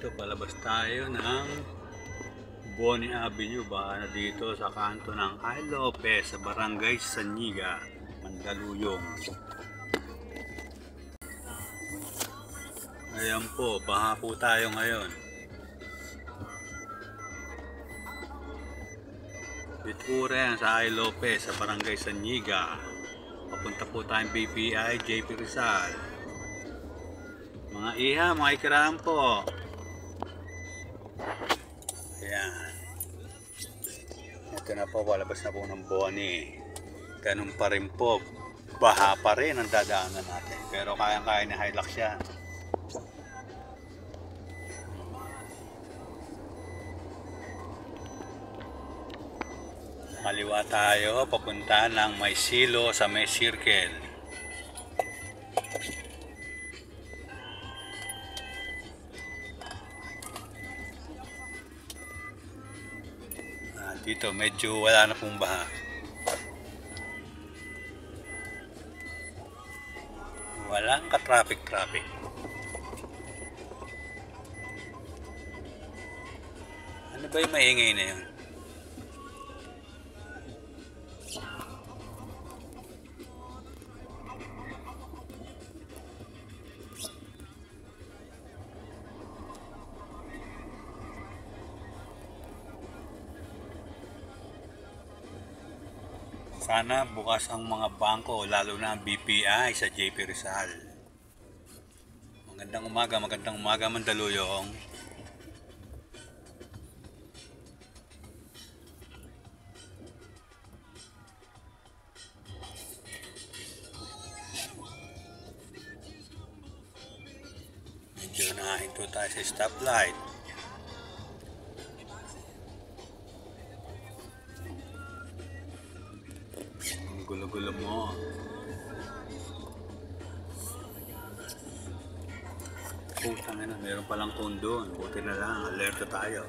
Dito palabas tayo ng Boni Avenue, baka na dito sa kanto ng I. Lopez sa Barangay Saniga, Mandaluyong. Ayan po, baha po tayo ngayon. Bitura yan sa I. Lopez sa Barangay Saniga. Papunta po tayong BPI, JP Rizal. Mga iha, mga ikirahan po. Ayan. Ito na po, palabas na po ng Boni. Ganun pa rin po. Baha pa rin ang dadaanan natin. Pero kayang-kaya ni Hilux yan. Kaliwa tayo, papunta ng may silo sa may circle. Dito medyo wala na pong baha. Walang ka-traffic. Ano ba yung maingay na yun? Sana bukas ang mga bangko, lalo na ang BPI sa JP Rizal. Magandang umaga Mandaluyong. Medyo nahinto tayo sa stoplight. Gulo-gulo mo. Putang ina, meron palang kondo. Buti na lang, alerto tayo.